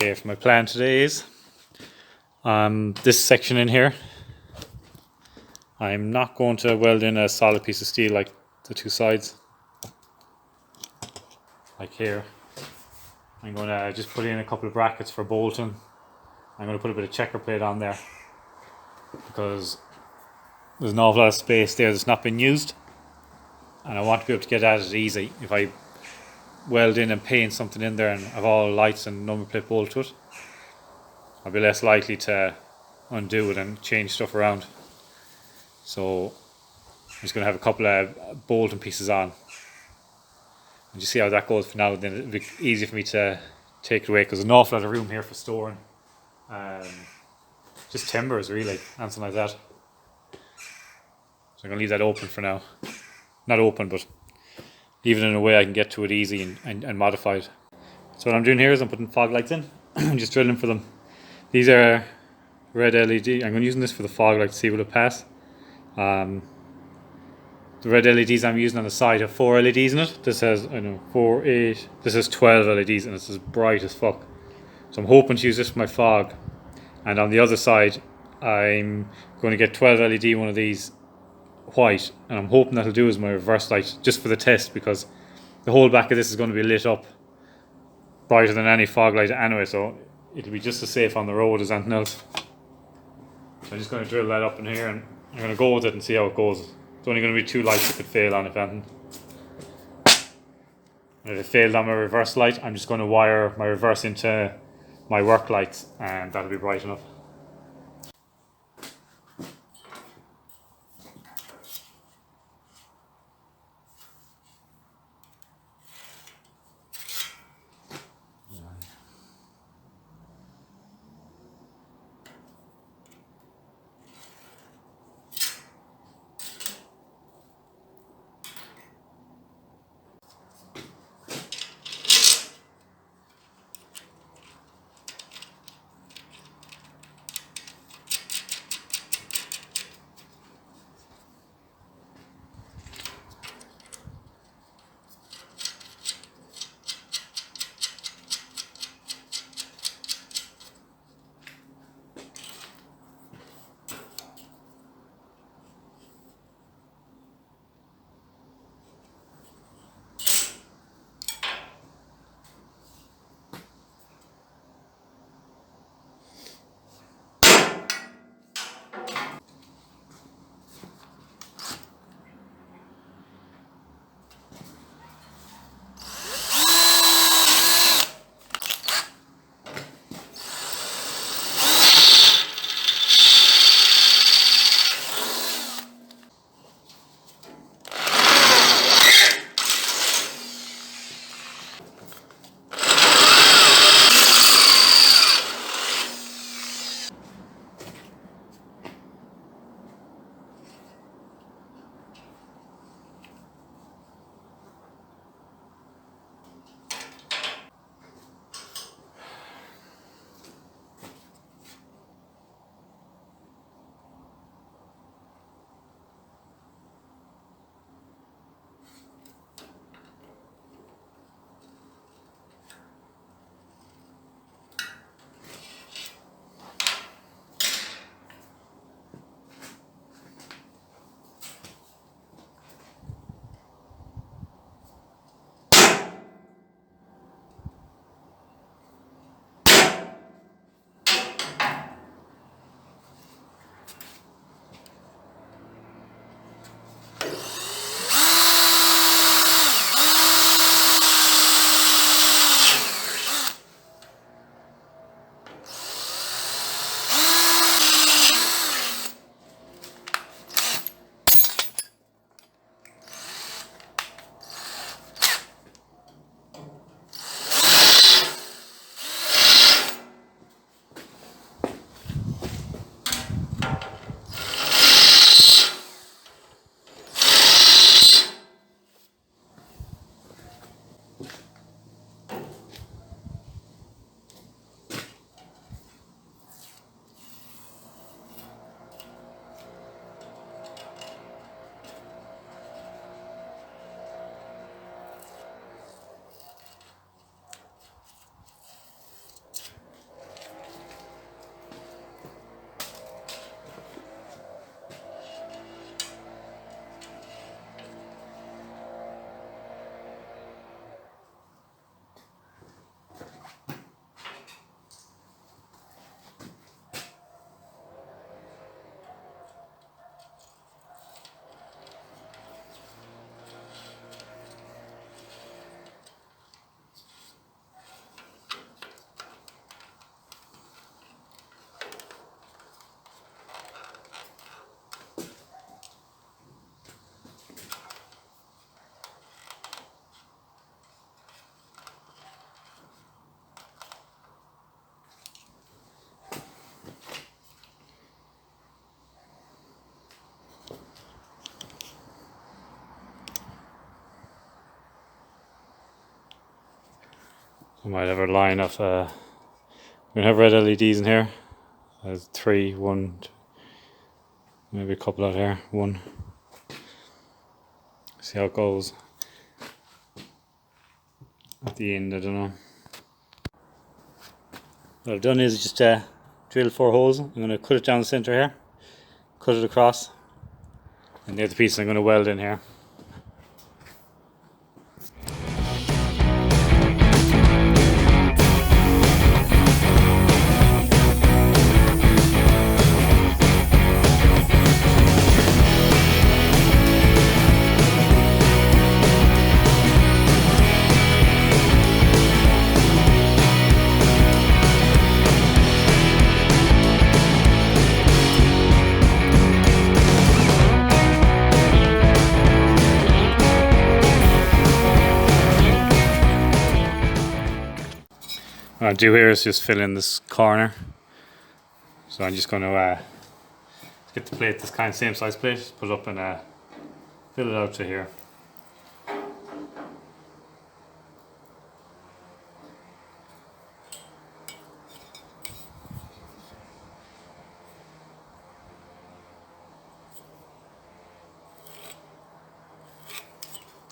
Okay, for my plan today is this section in here. I'm not going to weld in a solid piece of steel like the two sides. Like here. I'm going to just put in a couple of brackets for bolting. I'm going to put a bit of checker plate on there because there's an awful lot of space there that's not been used, and I want to be able to get at it easy. If I weld in and paint something in there and have all lights and number plate bolt to it, I'll be less likely to undo it and change stuff around. So I'm just going to have a couple of bolting pieces on and just see how that goes for now. Then it'll be easy for me to take it away because there's an awful lot of room here for storing just timbers really, and something like that. So I'm going to leave that open for now. Not open, but leave it in a way I can get to it easy and modify it. So what I'm doing here is I'm putting fog lights in. I'm just drilling for them. These are red LED. I'm going to use this for the fog light to see will it pass. The red LEDs I'm using on the side have 4 LEDs in it. This has 4, 8. This has 12 LEDs and it's as bright as fuck. So I'm hoping to use this for my fog. And on the other side, I'm going to get 12 LED one of these white, and I'm hoping that'll do as my reverse light just for the test, because the whole back of this is going to be lit up brighter than any fog light anyway, so it'll be just as safe on the road as anything else. So I'm just going to drill that up in here and I'm going to go with it and see how it goes. It's only going to be 2 lights it could fail on, if anything. And if it failed on my reverse light, I'm just going to wire my reverse into my work lights and that'll be bright enough. I might have a line of we're gonna have red LEDs in here. There's 3, 1, maybe a couple out here. 1. See how it goes. At the end, I don't know. What I've done is just drill 4 holes. I'm going to cut it down the centre here, cut it across, and the other piece I'm going to weld in here. What I do here is just fill in this corner. So I'm just going to get the plate, this kind of same size plate, put it up and fill it out to here.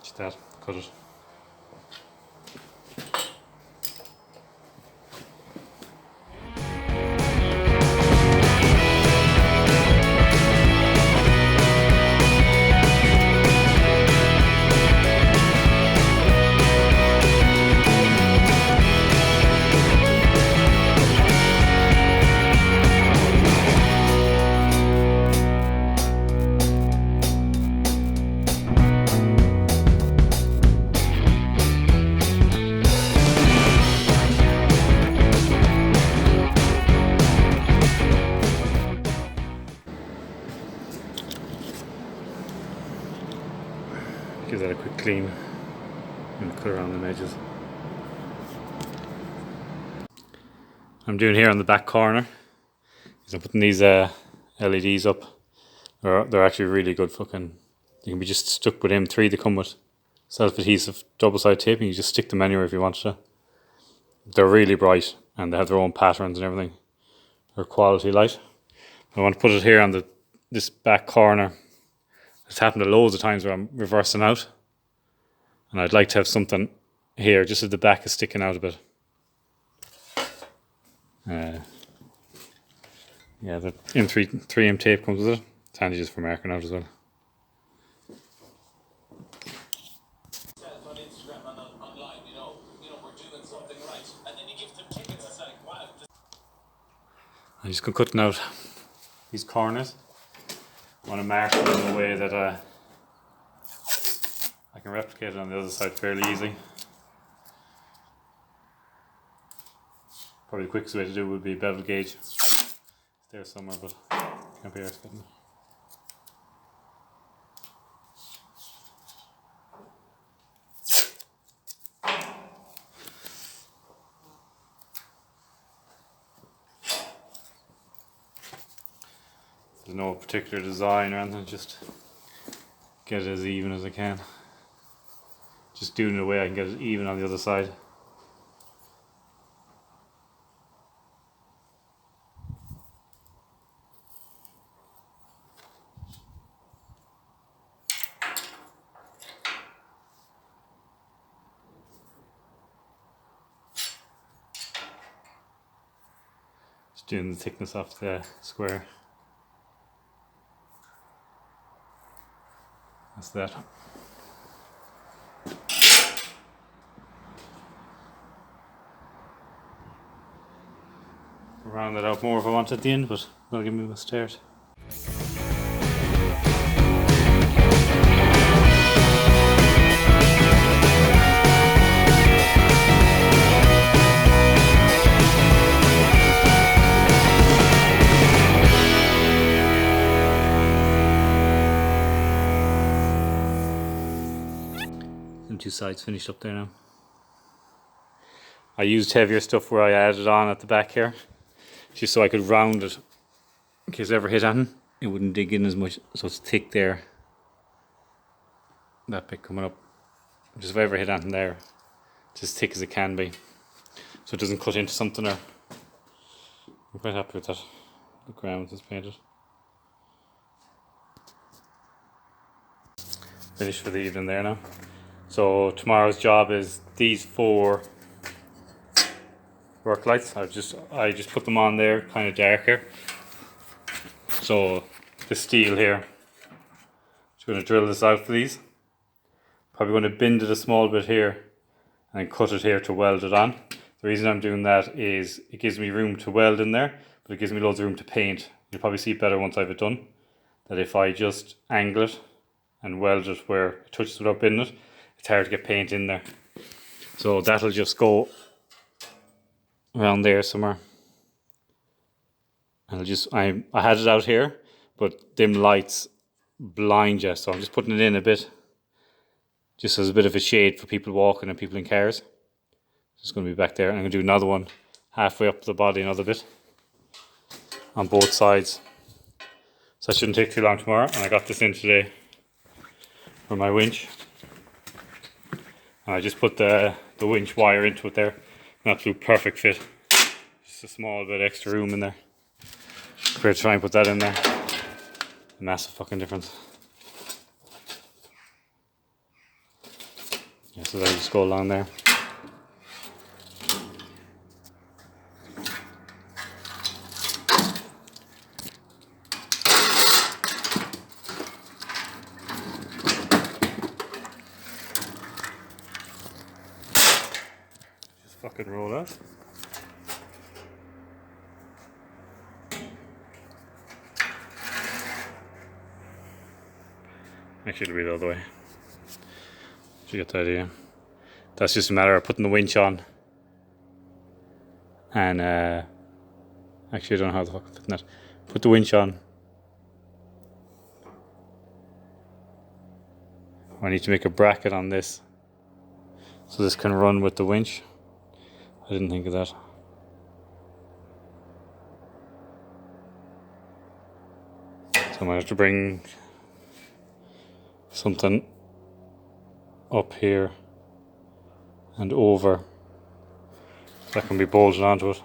Just that, cut it. Give that a quick clean and cut around the edges. I'm doing here on the back corner is I'm putting these LEDs up. They're actually really good fucking. You can be just stuck with M3. They come with self-adhesive double-sided tape, and you just stick them anywhere if you want to. They're really bright and they have their own patterns and everything. They're quality light. I want to put it here on this back corner. It's happened loads of times where I'm reversing out, and I'd like to have something here just so the back is sticking out a bit. Yeah, the M3M tape comes with it. It's handy just for marking out as well. I'm just going to cut out these corners. I want to mark them in a way that I can replicate it on the other side fairly easily. Probably the quickest way to do it would be a bevel gauge. It's there somewhere, but can't be arsed getting it. There's no particular design or anything, just get it as even as I can. Just doing it in a way I can get it even on the other side. Just doing the thickness of the square. That's that. Round that out more if I want at the end, but that'll give me a start. Them 2 sides finished up there now. I used heavier stuff where I added on at the back here, just so I could round it in case it ever hit on it wouldn't dig in as much, so it's thick there, that bit coming up, just if I ever hit on there, it's as thick as it can be. so it doesn't cut into something. Or I'm quite happy with that. The ground is painted. Finished for the evening there now. So tomorrow's job is these 4 work lights. I just put them on there, kind of darker. So the steel here, just going to drill this out for these. Probably going to bend it a small bit here and cut it here to weld it on. The reason I'm doing that is it gives me room to weld in there, but it gives me loads of room to paint. You'll probably see it better once I have it done. That if I just angle it and weld it where it touches without bending it, it's hard to get paint in there. So that'll just go around there somewhere. And I had it out here, but them lights blind you, so I'm just putting it in a bit, just as a bit of a shade for people walking and people in cars. It's going to be back there. I'm going to do another one halfway up the body, another bit on both sides. So that shouldn't take too long tomorrow. And I got this in today for my winch. And I just put the winch wire into it there. An absolute perfect fit. Just a small bit extra room in there. Compared to try and put that in there. A massive fucking difference. Yeah, so that'll just go along there. Just fucking roll out. Actually, it'll be the other way. Did you get the idea? That's just a matter of putting the winch on. And actually, I don't know how the fuck I'm fitting that. Put the winch on. I need to make a bracket on this, so this can run with the winch. I didn't think of that. So I might have to bring something up here and over that can be bolted onto it.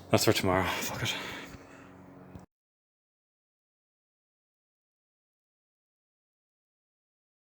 That's for tomorrow. Fuck it.